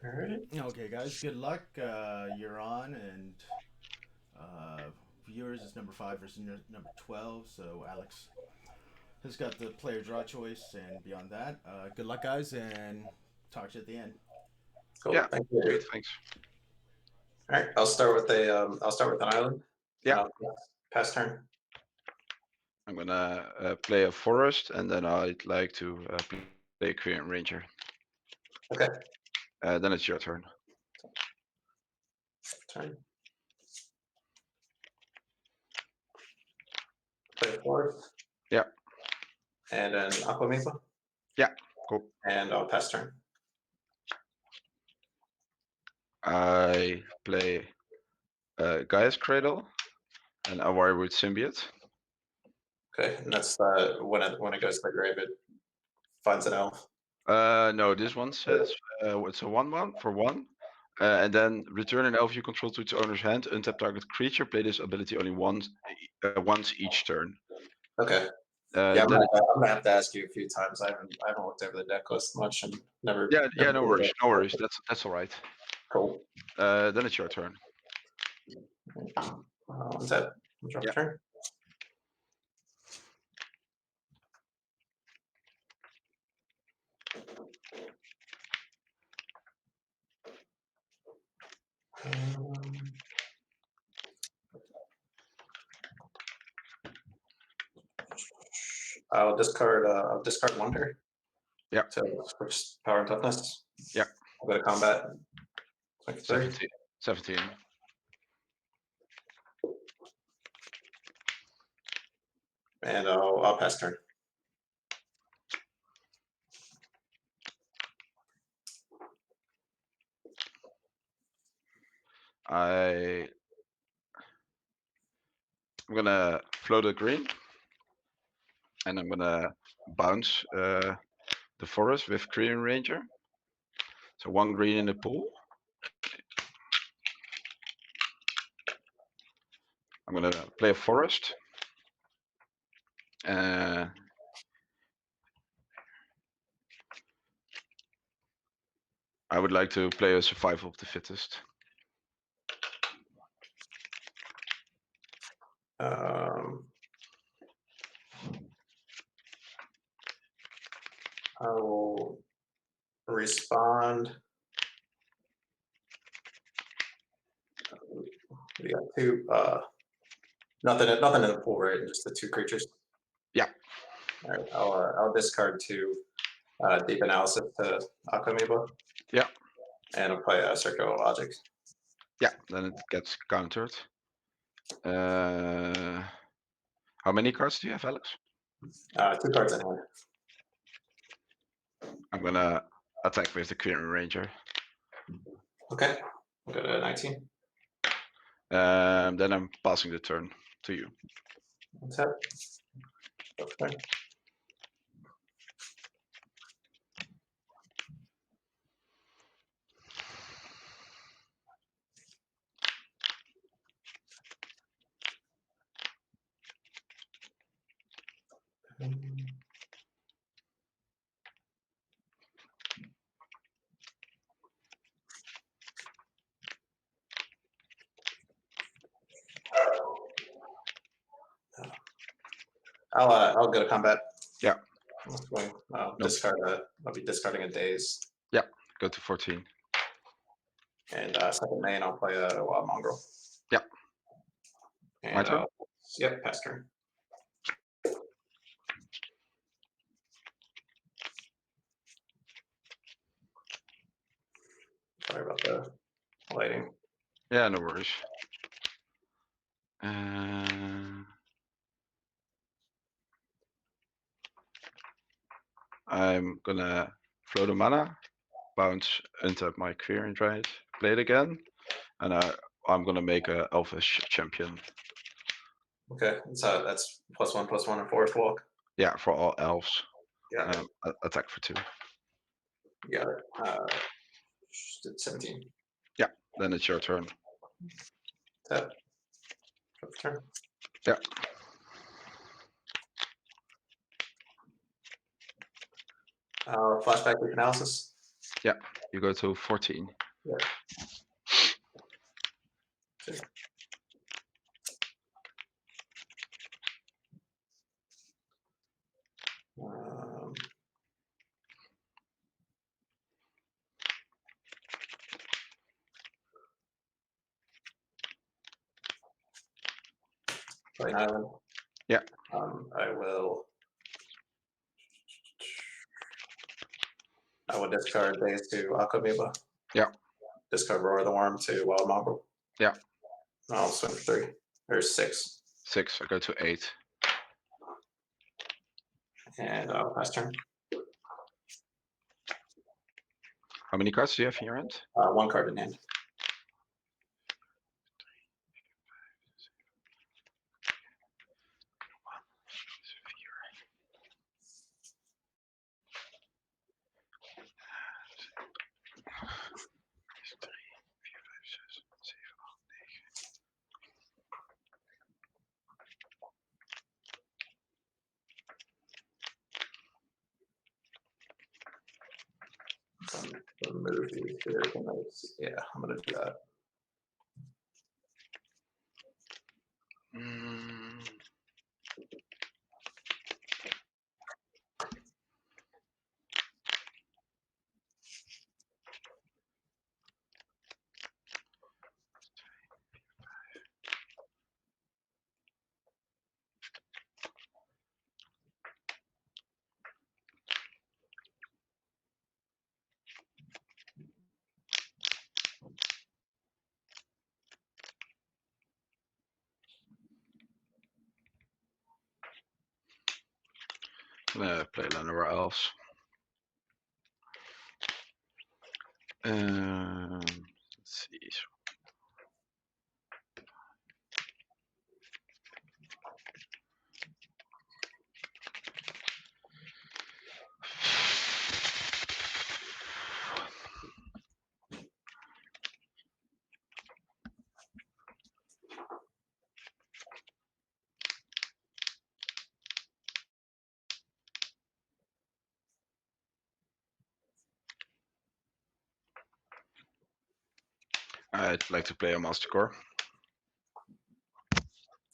All right. Okay, guys, good luck. You're on, and uh, viewers is number 5 versus number 12. So Alex has got the player draw choice, and beyond that, good luck, guys, and talk to you at the end. Cool. Yeah, Thank great, you. thanks. All right. I'll start with an island, and Yeah, I'll pass turn. I'm gonna play a forest, and then I'd like to play a Korean ranger. Okay. Then it's your turn. Turn. Play a forest Yeah, and an aqua yeah, cool. and I'll pass turn. I play Gaia's Cradle and a Wirewood Symbiote. Okay, and that's when it goes to the grave, it finds an elf. No, this one says it's a 1/1 for one. And then return an elf you control to its owner's hand. Untap target creature. Play this ability only once each turn. Okay. Yeah, Then I'm gonna have to ask you a few times. I haven't looked over the deck list much and yeah, never no played worries, it. no worries. That's all right. Cool. Then it's your turn. What's that? Drop Yeah. turn. Um, I'll discard Wonder. Yeah. So switch power and toughness. Yeah. I'll go to combat. 23. 17. 17. And I'll pass turn. I'm gonna float a green, and I'm gonna bounce the forest with Korean Ranger. So one green in the pool. I'm gonna play a forest. Uh, I would like to play a survival of the fittest. Um, I will respond. We got two. Nothing in the pool, right? Just the two creatures. Yeah. All right. I'll discard two deep analysis to Akamiba. Yeah. And I'll play circular logic. Yeah, then it gets countered. How many cards do you have, Alex? Two cards in hand. I'm gonna attack with the Korean Ranger. Okay. We'll go to 19. Then I'm passing the turn to you. What's that? Okay. I'll go to combat. Yeah. I'll No. discard I'll be discarding a daze. Yeah. Go to 14. And second main, I'll play a wild mongrel. Yeah. And My turn. Yep, pass turn. Sorry about the lighting. Yeah, no worries. I'm gonna float a mana, bounce, untap my Query Drive, play it again, and I'm gonna make a Elvish champion. Okay, so that's +1/+1 and forest walk. Yeah, for all elves. Yeah, Attack for 2. you got it. 17. Yeah, then it's your turn. Tap. Turn. Yeah. Flashback with analysis. Yeah. You go to 14. Yeah. Um, Play an island. Yeah. I will discard days to Akamiba. Yeah. Discard Roar the Worm to Wild Mongrel. Yeah. I'll swing for 3 or 6. 6. I go to 8. And pass turn. How many cards do you have in your hand? 1 card in hand. Move these here. Yeah, I'm gonna do that. I'm gonna play Roelofs. Let's see. I'd like to play a Master Core.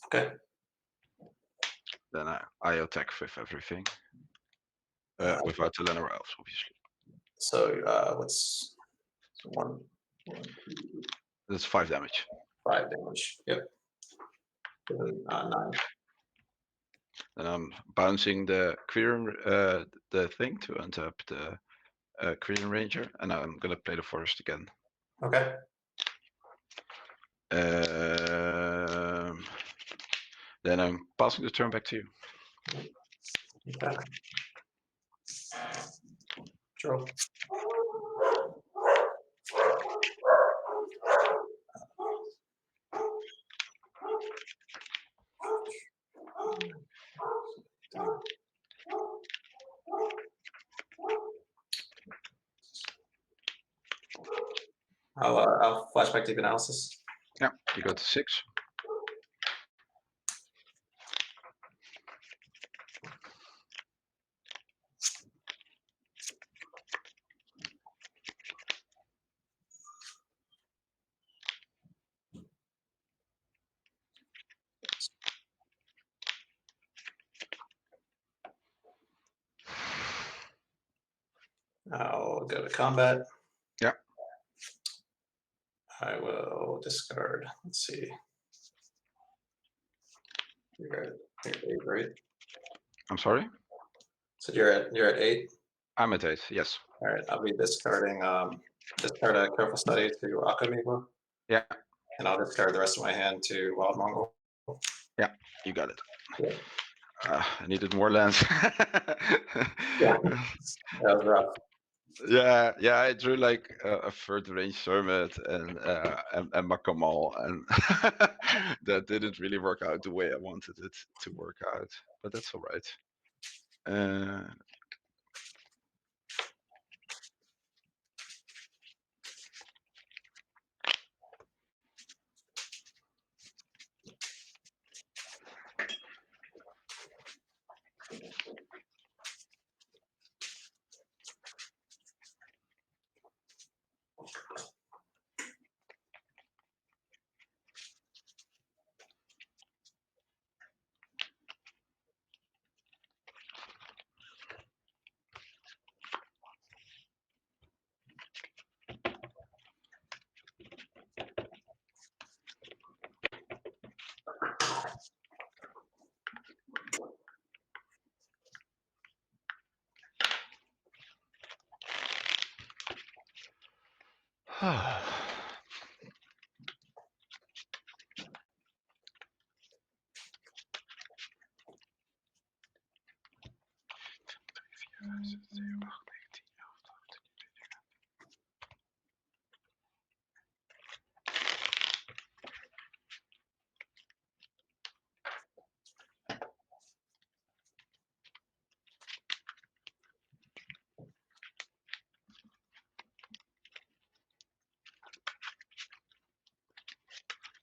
Okay. Then I attack with everything. Without the Roelofs, obviously. So what's 1, 2, That's 5 damage. 5 damage. Yep. 9. And I'm bouncing the the thing to untap the Quirion Ranger, and I'm gonna play the Forest again. Okay. Then I'm passing the turn back to you. Okay. Draw. I'll flashback deep analysis. Yeah, you go to 6. I'll go to combat. Yeah. I will discard. Let's see. You're at 8, right? I'm sorry? So you're at 8? I'm at 8, yes. All right, I'll be discarding discard a careful study to Akamiba. Yeah. And I'll discard the rest of my hand to Wild Mongol. Yeah, you got it. Yeah. I needed more lands. Yeah. That was rough. Yeah, I drew like a third range Sermit and Makamal, and that didn't really work out the way I wanted it to work out, but that's all right.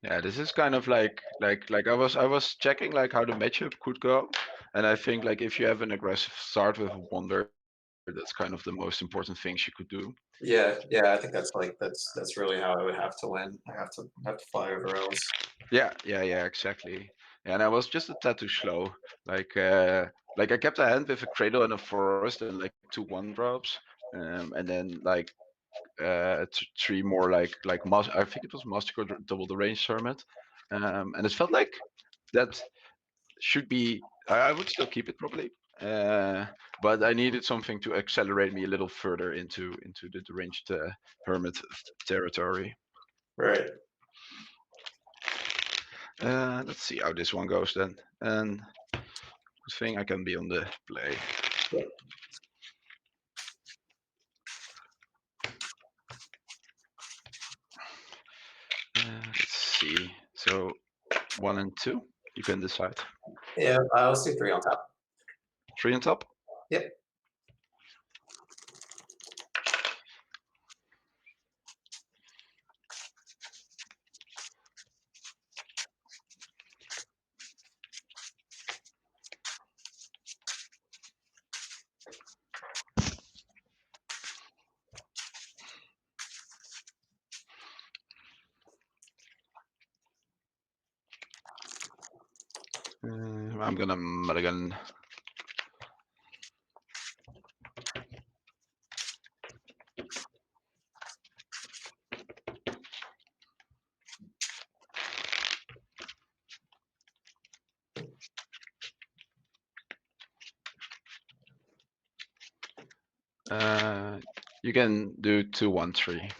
Yeah, this is kind of like I was checking like how the matchup could go, and I think like if you have an aggressive start with a wonder, that's kind of the most important things you could do. Yeah, I think that's like that's really how I would have to win. I have to fly over elves. Yeah, exactly. And I was just a tad too slow. Like I kept a hand with a cradle and a forest and like 2/1 drops, and then like three more I think it was Master double the range summit, and it felt like that should be. I would still keep it probably, but I needed something to accelerate me a little further into the ranged hermit territory. Right. Let's see how this one goes then. And good thing I can be on the play. Yep. Let's see. So 1 and 2, you can decide. Yeah, I'll see 3 on top. 3 on top. Yep. I'm gonna mulligan. You can do 2/1/3.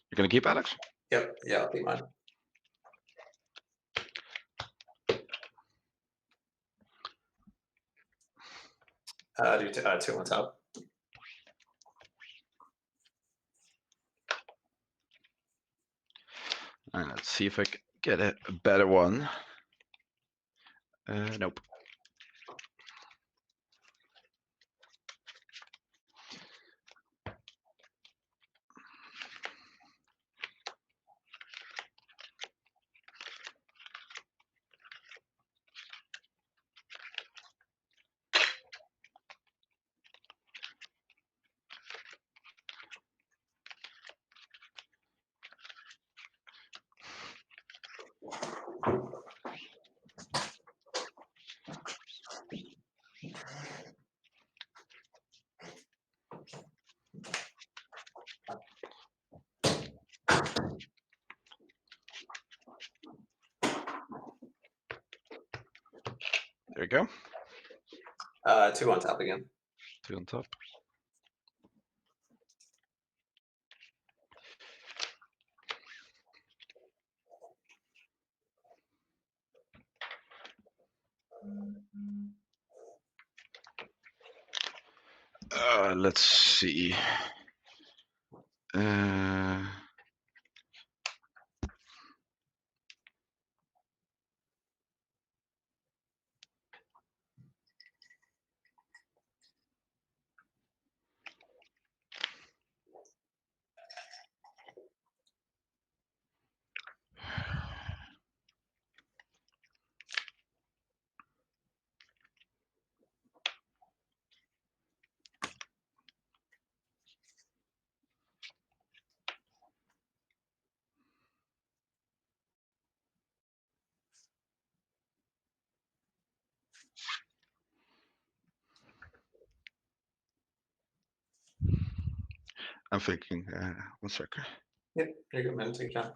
You're gonna keep Alex? Yep. Yeah, I'll be mine. Do 2 on top. And let's see if I can get a better one. Nope. There you go. 2 on top again. 2 on top. Let's see. I'm thinking. 1 second. Yep, you're good, man. Take your time.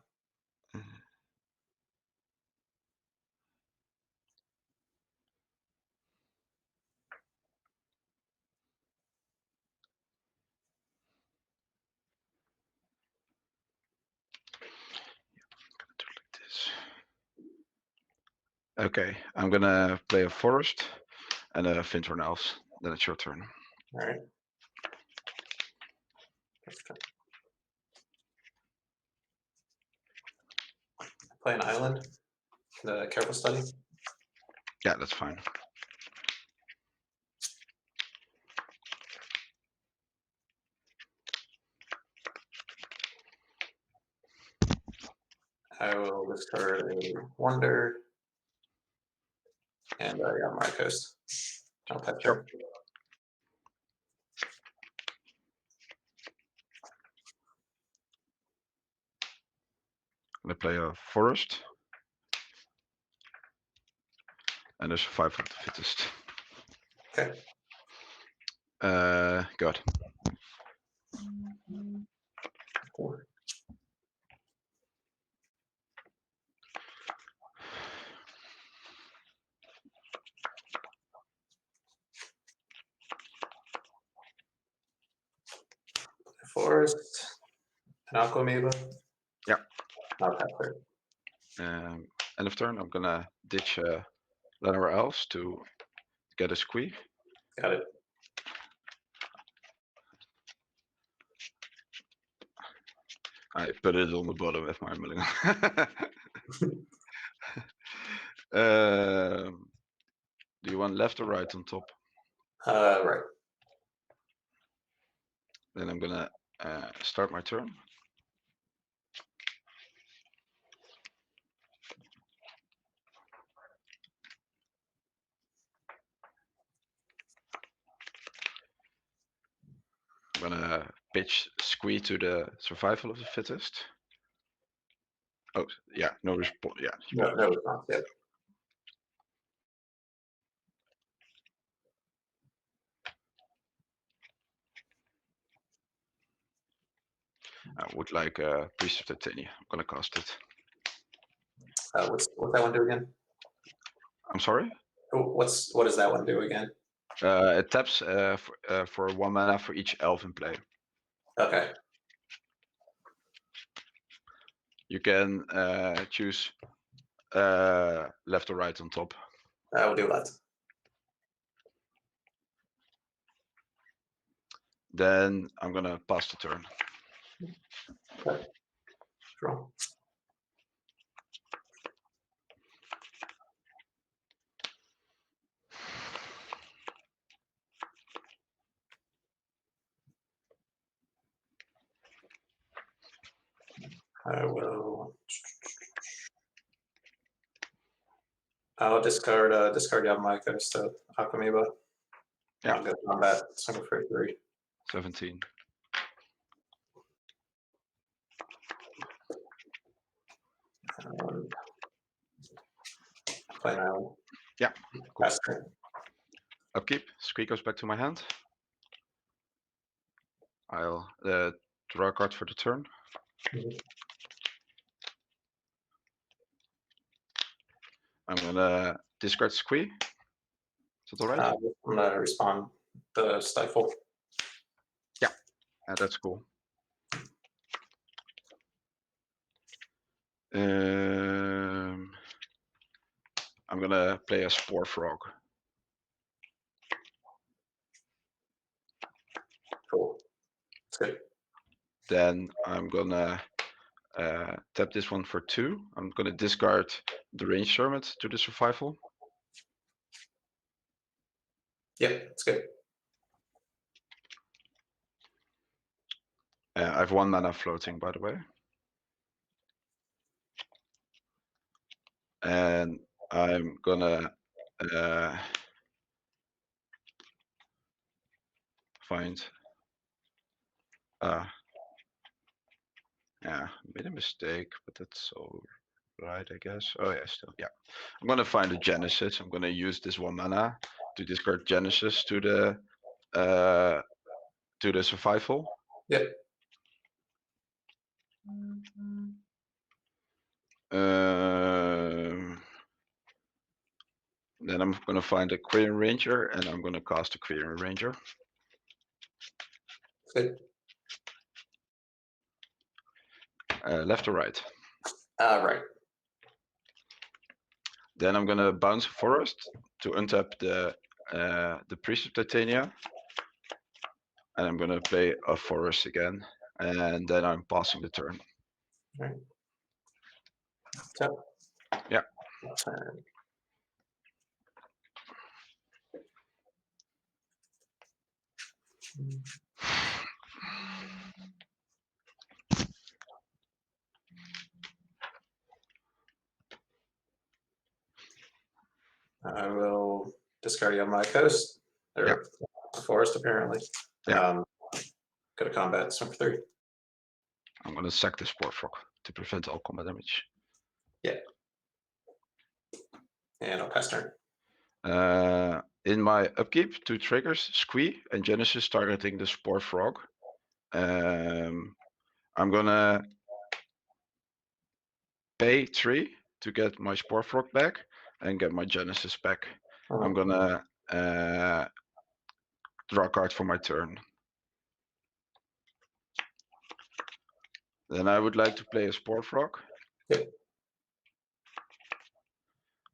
Do it like this. Okay, I'm gonna play a forest and a Premodern Elves. Then it's your turn. All right. Perfect. Play an island. The careful study. Yeah, that's fine. I will discard a wonder. And yeah, Marcos. I'll pet Sure. I'm gonna play a forest and a survival of the fittest. Okay. God. Cool. Forest. An Aquamoeba. Yeah. I'll pet her. End of turn, I'm gonna ditch Lenore Elves to get a squee. Got it. I put it on the bottom with my milling. Do you want left or right on top? Right. Then I'm gonna start my turn. I'm gonna pitch squee to the survival of the fittest. Oh, yeah, no response. Yeah. No, no response yet. I would like a piece of titania. I'm gonna cast it. What's that one do again? I'm sorry? What does that one do again? It taps for 1 mana for each elf in play. Okay. You can choose left or right on top. We'll do that. Then I'm gonna pass the turn. Okay. Draw. I will. I'll discard Yamaika to Aquamoeba. Yeah. I'll go combat. Swing for 3. 17. Play an island. Yeah. Pass turn. Upkeep. Squee goes back to my hand. I'll draw a card for the turn. Mhm. I'm gonna discard squee. Is that all right? I'm gonna respond the stifle. Yeah, that's cool. I'm gonna play a Spore Frog. Cool. That's good. Then I'm gonna tap this one for 2. I'm gonna discard the range Hermit to the survival. Yep, that's good. I have 1 mana floating, by the way. And I'm gonna find. Yeah, made a mistake, but that's all right, I guess. Oh yeah, still, yeah. I'm gonna find a Genesis. I'm gonna use this 1 mana to discard Genesis to the survival. Yep. Then I'm gonna find a Quirion Ranger and I'm gonna cast a Quirion Ranger. Good. Left or right? Right. Then I'm gonna bounce Forest to untap the Priest of Titania. And I'm gonna play a Forest again. And then I'm passing the turn. Right. So. Yeah. Turn. I will discard you on my coast. Or forest, apparently. Yeah. Go to combat, swing for 3. I'm gonna sack the Spore Frog to prevent all combat damage. Yeah. And I'll pass turn. In my upkeep, 2 triggers, Squee and Genesis targeting the Spore Frog. I'm gonna pay 3 to get my Spore Frog back and get my Genesis back. I'm gonna draw a card for my turn. Then I would like to play a Spore Frog. Yep.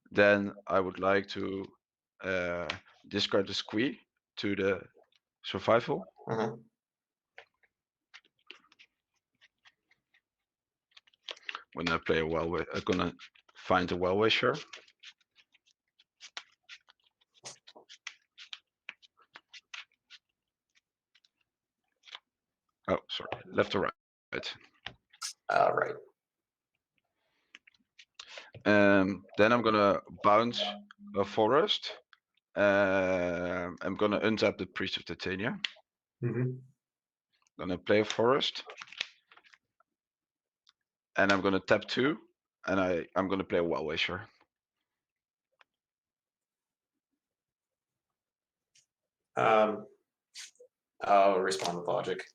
Then I would like to discard the Squee to the Survival. When I play a I'm gonna find a Well-Wisher. Oh, sorry, left or right? Right. Then I'm gonna bounce a Forest. I'm gonna untap the Priest of Titania. Gonna play a Forest. And I'm gonna tap 2. And I'm gonna play a Well-Wisher. I'll respond with logic.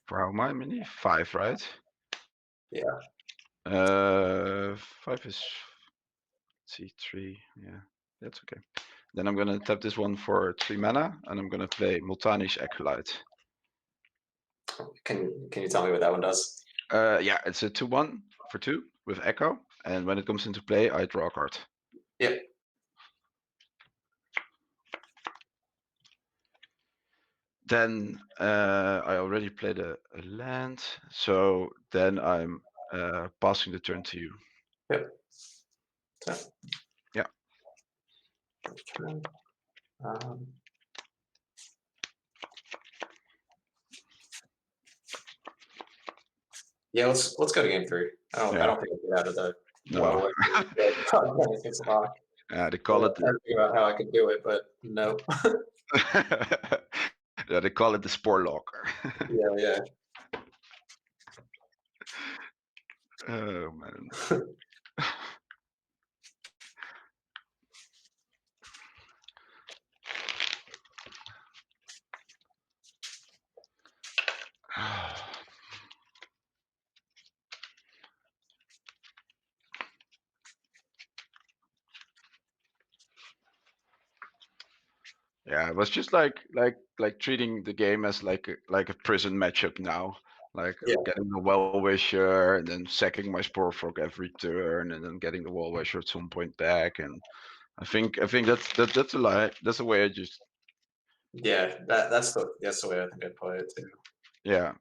For how many? 5, right? Yeah. 5 is, see, 3. Yeah, that's okay. Then I'm gonna tap this one for 3 mana, and I'm gonna play Multani's Acolyte. Can you tell me what that one does? Yeah, it's a 2/1 for 2 with Echo, and when it comes into play, I draw a card. Yep. Then I already played a land, so then I'm passing the turn to you. Yep. So. Yeah. Turn. Yeah, let's go to game 3. I don't think I'll get out of the No. It's a lot. Yeah, they call it. I was thinking about how I could do it, but no. Yeah, they call it the Spore Locker. Yeah. Oh man. Yeah, it was just like treating the game as like a prison matchup now. Like getting the Well-Wisher and then sacking my Spore Frog every turn and then getting the Well-Wisher at some point back. And I think that's a lie. That's the way I just. Yeah, that's the way I think I'd play it too. Yeah.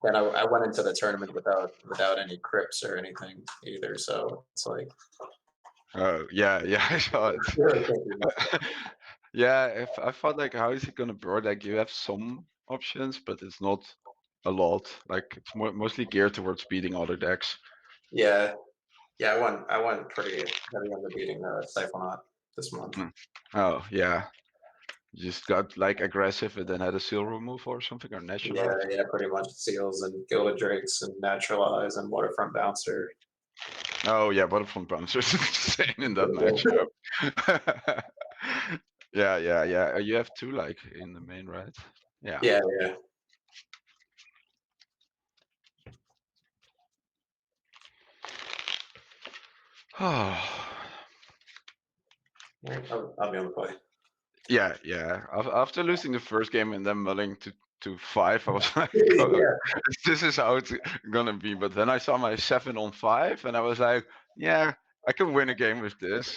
And I went into the tournament without any crypts or anything either, so it's like. Oh yeah, I saw it. Yeah, I thought like, how is he gonna board? Like, you have some options, but it's not a lot. Like, it's mostly geared towards beating other decks. Yeah, I went pretty heavy on the beating Siphonaut this month. Oh yeah, you just got like aggressive and then had a seal removal or something, or natural. Yeah, pretty much seals and Gilded Drakes and Naturalize and Waterfront Bouncer. Oh yeah, Butterfront Bouncers is insane in that matchup. Yeah. You have two like in the main, right? Yeah. Yeah, yeah. Alright, I'll be on the play. Yeah. After losing the first game and then mulling to 5, I was like, oh, Yeah. this is how it's gonna be. But then I saw my 7-on-5, and I was like, yeah, I can win a game with this.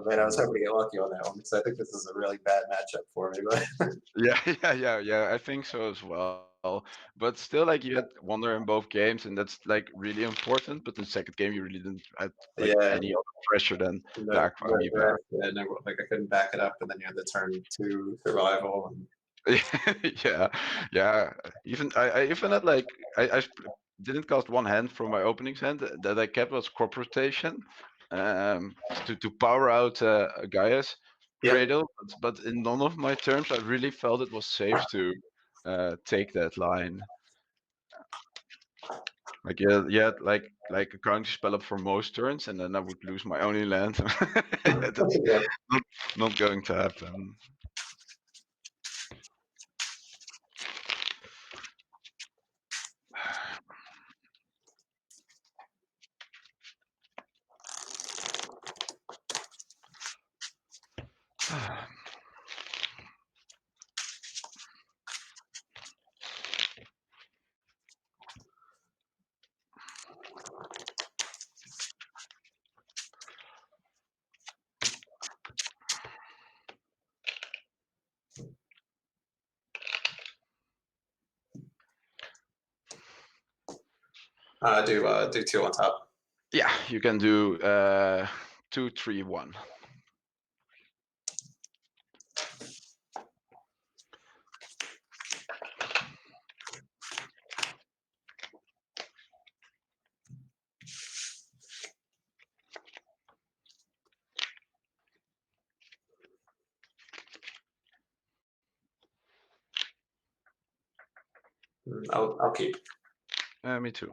Man, I was hoping to get lucky on that one because I think this is a really bad matchup for me. But Yeah. I think so as well. But still, like you had Wonder in both games, and that's like really important. But in the second game, you really didn't have like yeah, any other pressure than the no, Aqua Amoeba. yeah, no, like I couldn't back it up, and then you had the turn 2 survival. And Yeah, yeah. Even I even had like didn't cast one hand from my opening hand. That I kept was crop rotation, to power out Gaia's yeah, cradle. But in none of my turns, I really felt it was safe to take that line. Like yeah, like a counter spell up for most turns, and then I would lose my only land. Yeah, that's yeah. not going to happen. Do 2 on top. Yeah, you can do 2, 3, 1. I'll keep. Me too.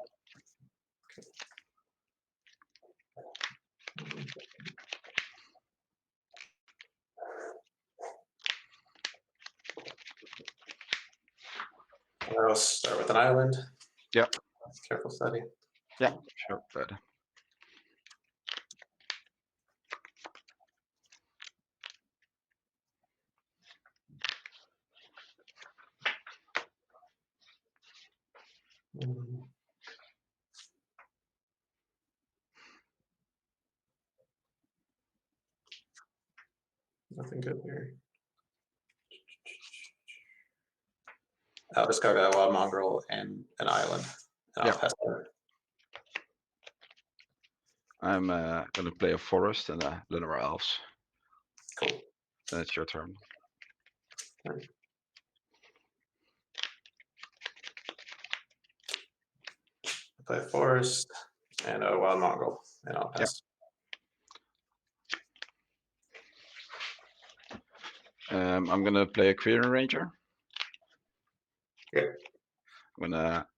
I'll start with an island. Yeah, Careful study. yeah, sure. But Nothing good here. I'll discard a wild mongrel and an island, and I'll yeah, pass turn. I'm gonna play a forest and a Lunar Elves. Cool. Then it's your turn. Play a forest and a wild mongrel, and I'll Yeah. pass. I'm gonna play a Query Ranger. Yeah. I'm gonna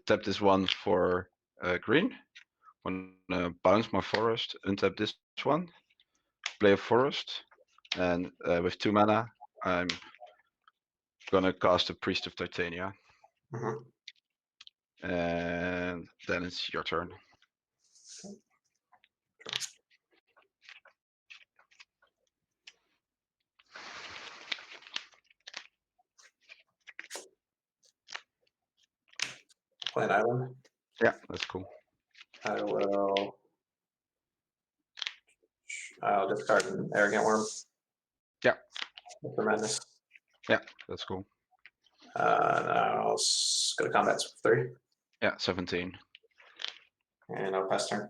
tap this one for green. I'm gonna bounce my forest, untap this one, play a forest, and with 2 mana, I'm gonna cast a Priest of Titania. Mhm. And then it's your turn. Play an island. Yeah, that's cool. I will. I'll discard an arrogant worm. Yeah. For madness. Yeah, that's cool. And I'll go to combat for 3, Yeah, 17. and I'll pass turn.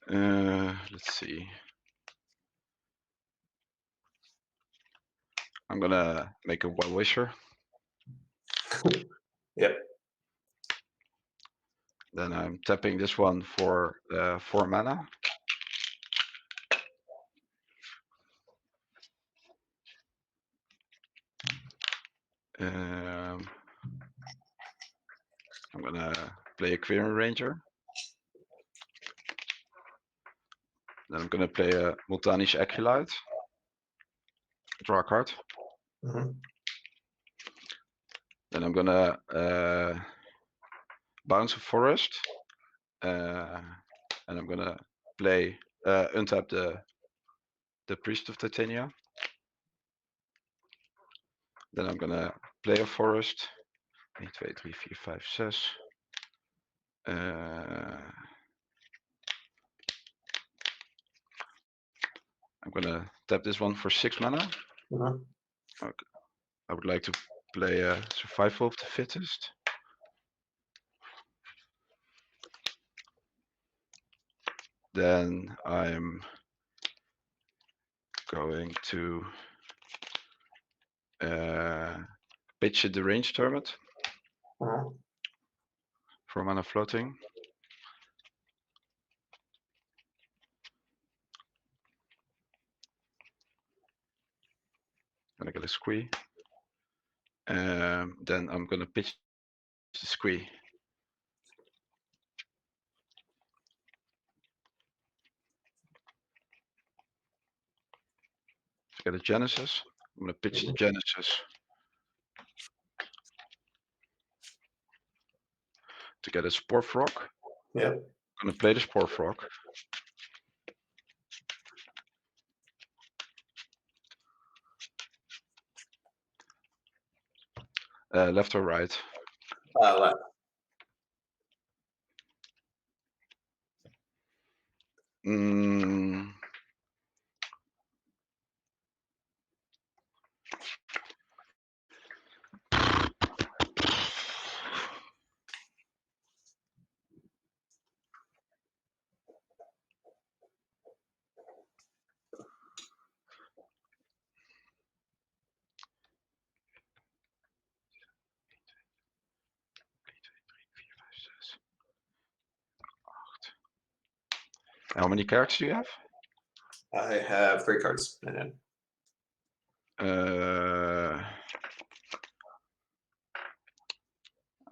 Let's see. I'm gonna make a Well Wisher. Yep. Then I'm tapping this one for 4 mana. Um, I'm gonna play a Query Ranger. Then I'm gonna play a Multanish Acolyte. Draw a card. Mm-hmm. Then I'm gonna bounce a forest. And I'm gonna play untap the Priest of Titania. Then I'm gonna play a forest. 1, 2, 3, 4, 5, 6. I'm gonna tap this one for 6 mana. Mm-hmm. Okay. I would like to play a Survival of the Fittest. Then I'm going to pitch a Deranged Hermit Uh-huh. for mana floating. Gonna get a Squee. Then I'm gonna pitch the Squee. To get a Genesis. I'm gonna pitch the Genesis. To get a Spore Frog. Yeah. I'm gonna play the Spore Frog. Left or right? Left. Mm, How many characters do you have? I have 3 cards in it.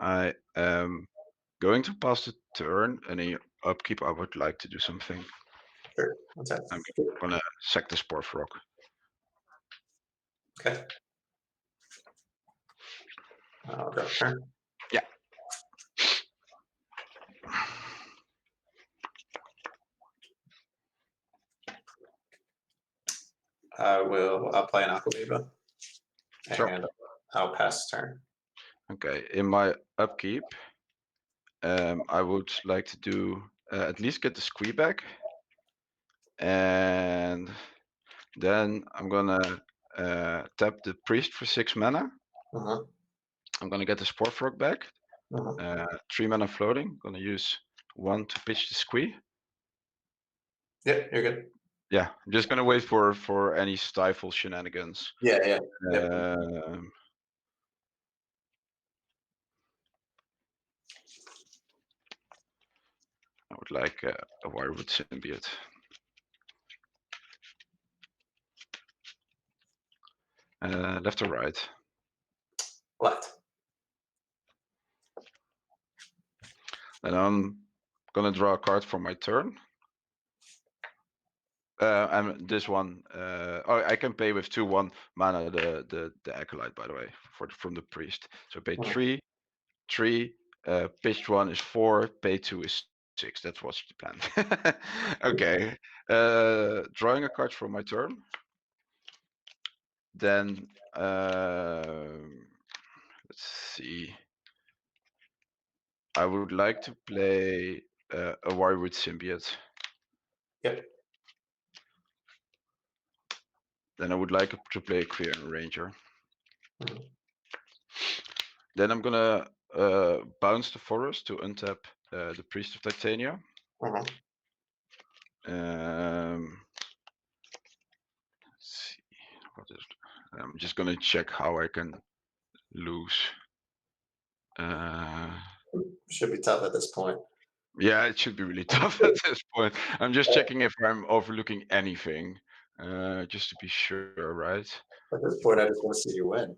I am going to pass the turn, and in upkeep, I would like to do something. Sure. What's that? I'm gonna sack the Spore Frog. Okay. I'll drop a turn. Yeah. I'll play an Aquaviva. Sure. And I'll pass turn. Okay. In my upkeep, I would like to do at least get the Squee back, and then I'm gonna tap the Priest for 6 mana. Uh-huh. I'm gonna get the Spore Frog back. Uh-huh. 3 mana floating. Gonna use 1 to pitch the Squee. Yeah, you're good. Yeah, I'm just gonna wait for any stifle shenanigans. Yeah, yeah. Yep. I would like a Wirewood Symbiote. Left or right? Left. And I'm gonna draw a card for my turn. And this one, I can pay with 2/1 mana the Acolyte, by the way, from the Priest. So pay 3, pitched 1 is 4, pay 2 is 6. That was the plan. Okay. Drawing a card for my turn. Then let's see. I would like to play a Wirewood Symbiote. Yep. Then I would like to play a Queer Ranger. Mhm. Then I'm gonna bounce the forest to untap the Priest of Titania. Uh-huh. Let's see. I'm just gonna check how I can lose. Should be tough at this point. Yeah, it should be really tough at this point. I'm just checking if I'm overlooking anything, just to be sure, right? At this point, I just want to see you win.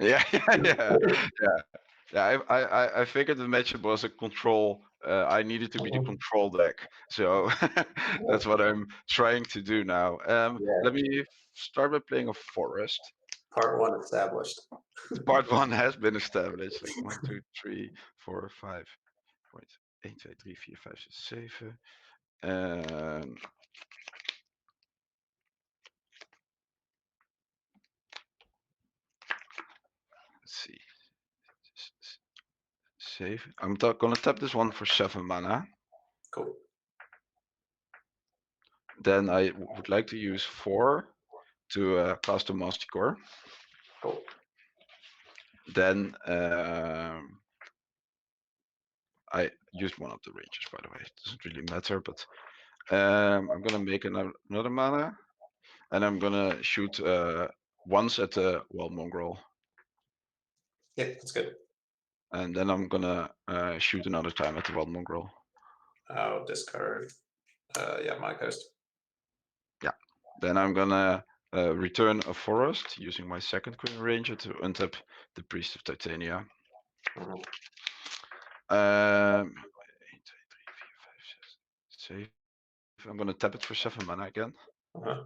Yeah, yeah, yeah. Yeah, I figured the matchup was a control. I needed to be the control deck, so that's what I'm trying to do now. Yeah. Let me start by playing a forest. Part one established. Part one has been established. Like 1, 2, 3, 4, 5. Wait, 1, 2, 3, 4, 5, 6, 7. Let's see. Save. I'm gonna tap this one for 7 mana. Cool. Then I would like to use 4 to cast a Masticore. Cool. Then I used one of the ranges, by the way. It doesn't really matter, but I'm gonna make another mana, and I'm gonna shoot once at the mongrel, Yeah, that's good. and then I'm gonna shoot another time at the mongrel. I'll discard. Yeah, my coast. Yeah. Then I'm gonna return a forest using my second Queen Ranger to untap the Priest of Titania. Mhm. 1, 2, 3, 4, 5, 6. Save. I'm gonna tap it for 7 mana again. Uh-huh.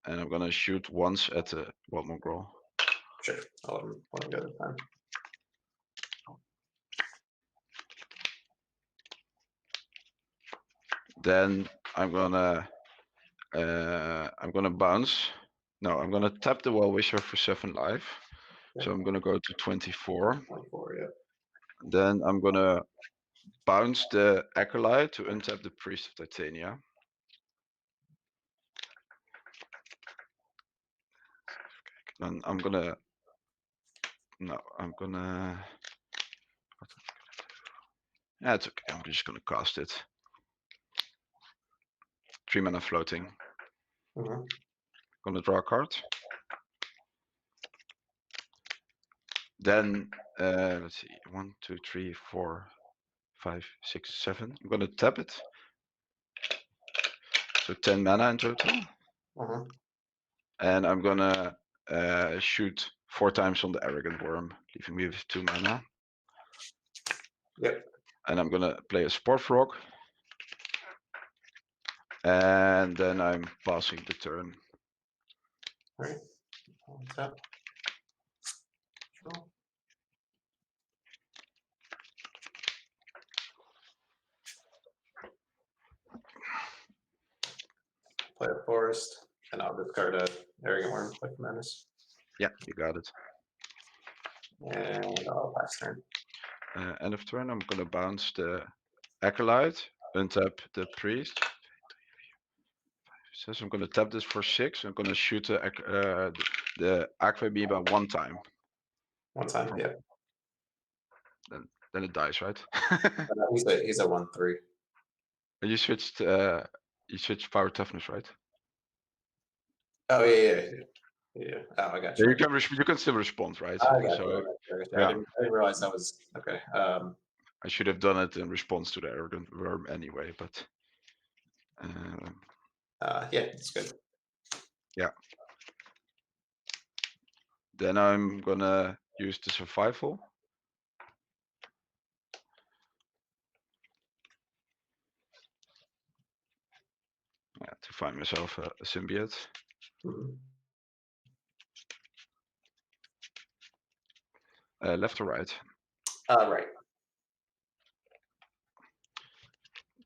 And I'm gonna shoot once at the mongrel. Sure. I'll let him go this time. Then I'm gonna bounce. No, I'm gonna tap the Well-Wisher for 7 life. So I'm gonna go to 24. 24, yeah. Then I'm gonna bounce the Acolyte to untap the Priest of Titania. Then I'm gonna. No, I'm gonna. Yeah, it's okay. I'm just gonna cast it. 3 mana floating. Mhm. Gonna draw a card. Then let's see, 1, 2, 3, 4, 5, 6, 7. I'm gonna tap it. So 10 mana in total. Mhm. And I'm gonna shoot 4 times on the Arrogant Worm, leaving me with 2 mana. Yep. And I'm gonna play a Spore Frog. And then I'm passing the turn. All right. I'll tap. Sure. Play a forest, and I'll discard a arrogant worm, like menace, Yeah, you got it. and I'll pass turn. End of turn, I'm gonna bounce the Acolyte, untap the Priest. Says I'm gonna tap this for 6. I'm gonna shoot the Aqua Amoeba 1 time. One time, yeah. Then it dies, right? He's a 1/3. You switched power toughness, right? Oh yeah. Yeah. Oh, I got Yeah, you. you can still respond, right? I got you. So I yeah, didn't realize that was okay. I should have done it in response to the Arrogant Worm anyway, but Yeah, it's good. yeah. Then I'm gonna use the survival. Yeah, to find myself a symbiote. Mhm. Left or right? Right.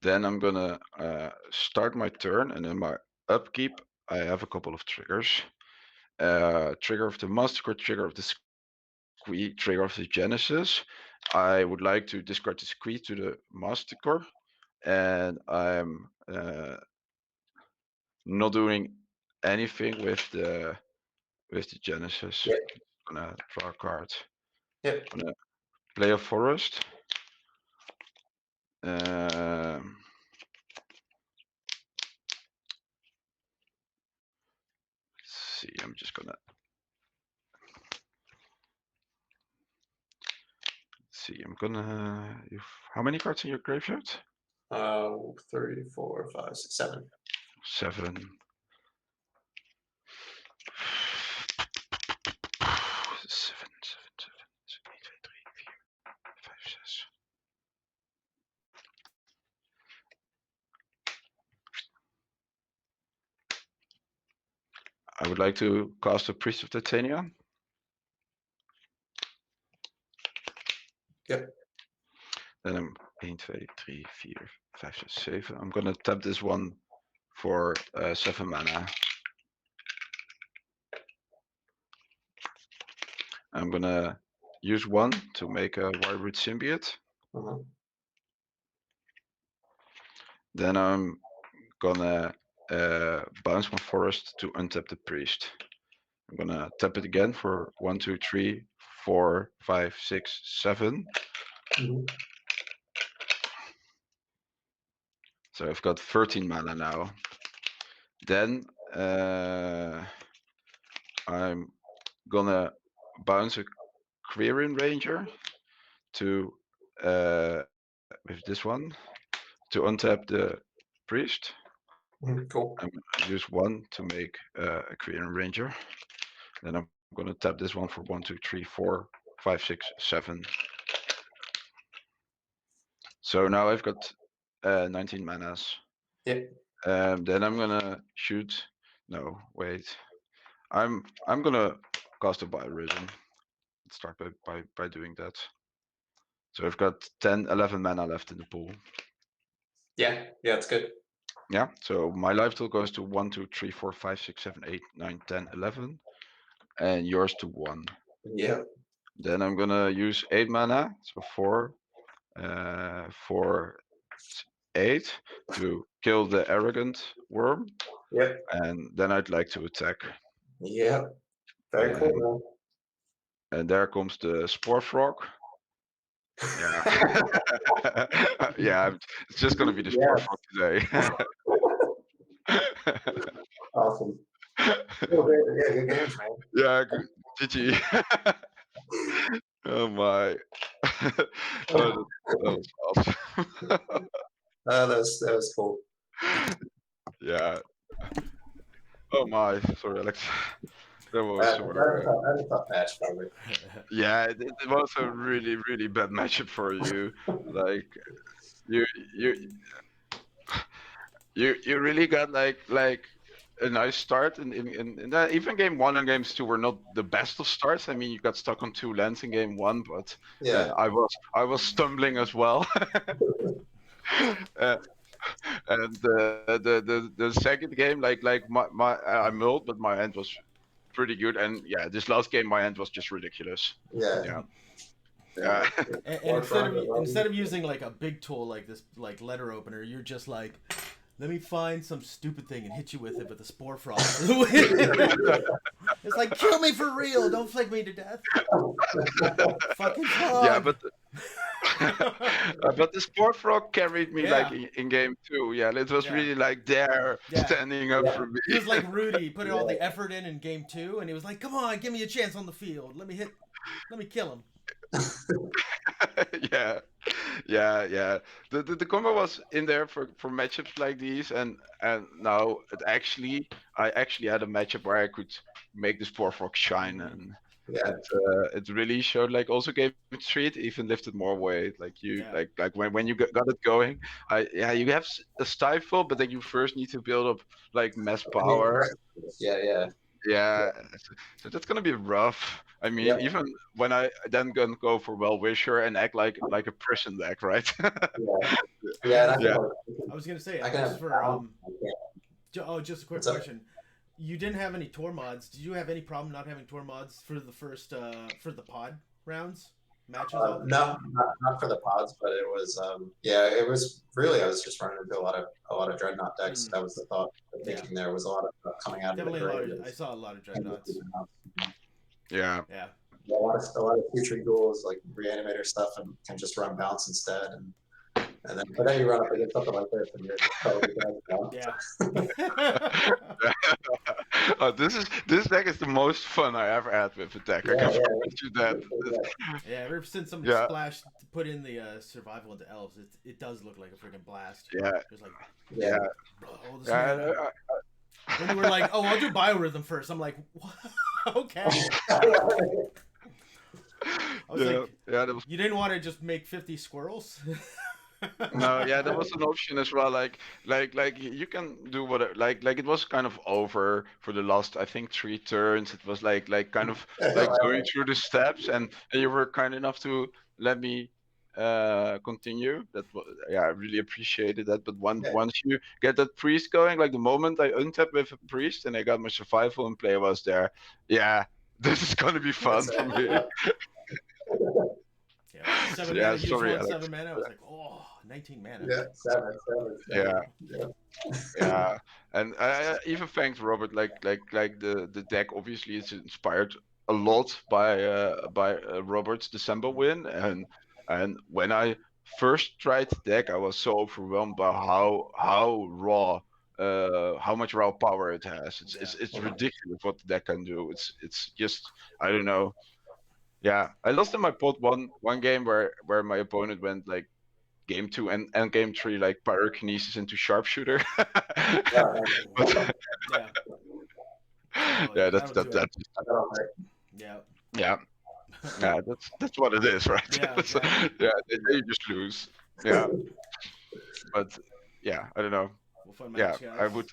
Then I'm gonna start my turn, and in my upkeep, I have a couple of triggers. Trigger of the Master, trigger of the Squee, trigger of the Genesis. I would like to discard the Squee to the Master, and I'm not doing anything with the Genesis. Yep. I'm gonna draw a card. Yep. I'm gonna play a forest. Um, let's see, I'm just gonna see. I'm gonna. How many cards in your graveyard? 3, 4, 5, 6, 7. 7. 7, 7, 7, 8, 3, 4. would like to cast a Priest of Titania. Yep. Then I'm 1, 2, 3, 4, 5, 6, 7. I'm gonna tap this one for 7 mana. I'm gonna use 1 to make a Wireroot Symbiote. Mhm. Then I'm gonna bounce my forest to untap the priest. I'm gonna tap it again for 1, 2, 3, 4, 5, 6, 7. Mhm. So I've got 13 mana now. Then I'm gonna bounce a Quirion Ranger to with this one to untap the priest. Cool. I'm gonna use 1 to make a Quirion Ranger. Then I'm gonna tap this one for 1, 2, 3, 4, 5, 6, 7. So now I've got 19 manas. Yep. Then I'm gonna shoot. No, wait. I'm gonna cast a Biorhythm. Let's start by doing that. So I've got 10, 11 mana left in the pool. Yeah, it's good. Yeah. So my life total goes to 1, 2, 3, 4, 5, 6, 7, 8, 9, 10, 11, and yours to 1. Yeah. Then I'm gonna use 8 mana. So 4, 4, 8 to kill the arrogant worm. Yep. And then I'd like to attack. Yep. Very cool, And there comes the Spore Frog. Yeah. Yeah, it's just gonna be the Spore Yes. Frog today. Awesome. Oh, great. Yeah, good games, man. Yeah, GG. Oh my. Oh, that was awesome. That was cool. Yeah. Oh my. Sorry, Alex. That was That was a tough match, probably. yeah, it was a really, really bad matchup for you. Like you you really got like a nice start in that. Even game 1 and games 2 were not the best of starts. I mean, you got stuck on 2 lands in game 1, but Yeah. I was stumbling as well. uh, and the second game, like my I mulled, but my hand was pretty good. And yeah, this last game, my hand was just ridiculous. Yeah. Yeah. Yeah. And instead of using like a big tool like this, like letter opener, you're just like, let me find some stupid thing and hit you with it with a spore frog. It's like, kill me for real, don't flick me to death. Fucking frog. Yeah, but but the Spore Frog carried me like in game 2. Yeah, it was really like there standing up for me. He was like Rudy, he put all the effort in game 2, and he was like, come on, give me a chance on the field. Let me kill him. Yeah. The combo was in there for matchups like these, and now I actually had a matchup where I could make the Spore Frog shine, and it really showed. Like also game 3, it even lifted more weight. Like you like when you got it going, you have a stifle, but then you first need to build up like mass power. Yeah, so that's gonna be rough. I mean, even when I then gonna go for Well Wisher and act like a prison deck, right? Yeah. I was gonna say, just a quick question. You didn't have any tour mods. Did you have any problem not having tour mods for the first for the pod rounds matches? No, not for the pods, but it was it was really, I was just running into a lot of dreadnought decks. That was the thought. The thinking there was a lot of stuff coming out of the grave. I saw a lot of dreadnoughts. Yeah. A lot of future duels, like reanimator stuff, and can just run bounce instead, but then you run up against something like this, and you're totally this deck is the most fun I ever had with a deck. I can promise you that. Ever since somebody splashed to put in the survival into Elves, it does look like a freaking blast. It's like, and you were like, oh, I'll do Biorhythm first. I'm like, what? Okay. I was like, that was... you didn't want to just make 50 squirrels? No, yeah, there was an option as well. Like you can do what like it was kind of over for the last, I think, 3 turns. It was like kind of like going through the steps, and you were kind enough to let me continue. Yeah, I really appreciated that. But once you get that priest going, like the moment I untapped with a priest and I got my survival in play, I was there. Yeah, this is gonna be fun for me. Yeah, 7 Yeah, mana, huge sorry, one, Alex. 7 mana. I was like, oh, 19 mana. Yeah, seven, Yeah. yeah. Yeah, and I even thanked Robert. Like the deck obviously is inspired a lot by Robert's December win, and when I first tried the deck, I was so overwhelmed by how raw, how much raw power it has. It's ridiculous what the deck can do. It's just, I don't know. Yeah, I lost in my pot one game where my opponent went like game 2 and game 3 like pyrokinesis into sharpshooter. But Yeah. Oh, yeah, that'll do it. Yeah. yeah, yeah, that's what it is, right? Yeah, Yeah, they just lose. Yeah, but yeah, I don't know. Well, fun Yeah, match, guys. I would.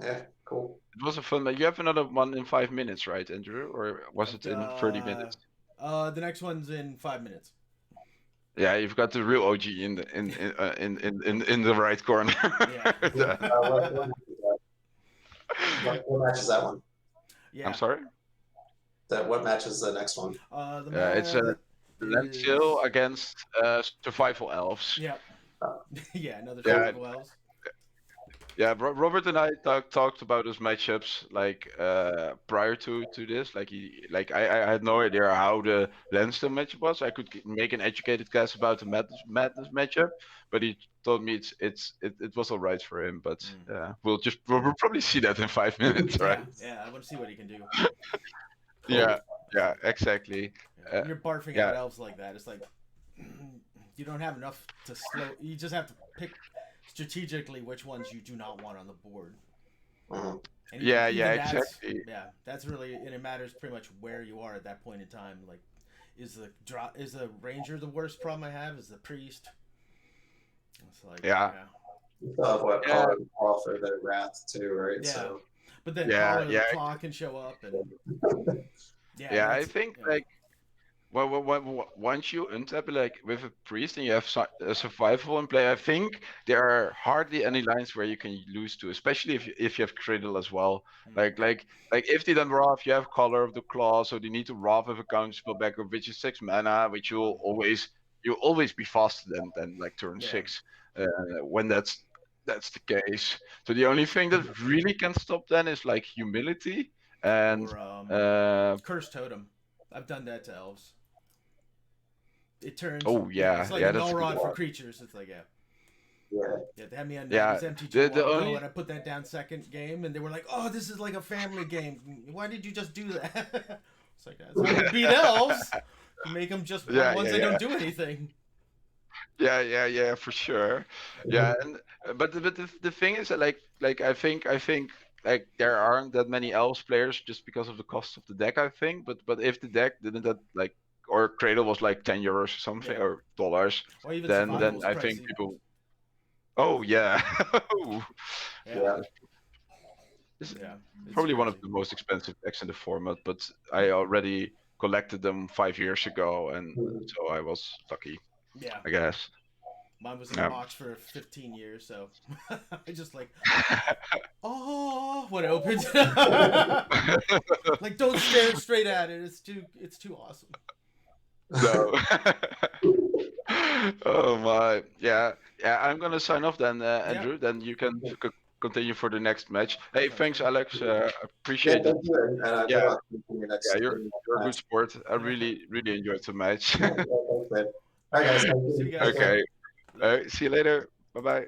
Yeah, cool. It was a fun match. You have another one in 5 minutes, right, Andrew? Or was it in 30 minutes? The next one's in 5 minutes. Yeah, you've got the real OG in the right corner. Yeah. What match is that one? Yeah. I'm sorry. What match is the next one? It's a Lentil against Survival Elves. Yeah. Yeah, another Survival Elves. Yeah, Robert and I talked about those matchups like prior to this. I had no idea how the Leinster matchup was. I could make an educated guess about the Madness matchup, but he told me it was all right for him. But we'll probably see that in 5 minutes, right? Yeah, I want to see what he can do. Yeah, exactly. When you're barfing out elves like that, it's like you don't have enough to slow. You just have to pick strategically which ones you do not want on the board. And exactly. Yeah, that's really, and it matters pretty much where you are at that point in time. Like, is the ranger the worst problem I have? Is the priest? It's like What call for the wrath too, right? Yeah. So but then Claw can show up and I think like. Well, once you untap like with a priest and you have a survival in play, I think there are hardly any lines where you can lose to, especially if you have Cradle as well. Like if they don't Wrath, you have Color of the Claw, so they need to Wrath with a counterspell backup, which is 6 mana, which you'll always be faster than like turn 6 when that's the case. So the only thing that really can stop then is like Humility and Curse Totem. I've done that to elves. It turns. It's like a null rod for creatures. It's like they had me on this MT2 and I put that down second game, and they were like, "Oh, this is like a family game. Why did you just do that?" It's like that's how you beat elves. You make them just ones that don't do anything. Yeah, for sure. Yeah, but the thing is that like I think like there aren't that many elves players just because of the cost of the deck, I think. But if the deck didn't that like or Cradle was like €10 or something or dollars, or even then I think people. Oh yeah. It's probably one of the most expensive decks in the format, but I already collected them 5 years ago, and so I was lucky. Yeah, I guess. Mine was in the box for 15 years, so I just like, when it opens, like don't stare straight at it. It's too awesome. No. Oh my, yeah. I'm gonna sign off then, Andrew. Then you can continue for the next match. Hey, thanks, Alex. Appreciate it. You're a good sport. I really enjoyed the match. All right, guys. See you guys. Okay. See you later. Bye bye.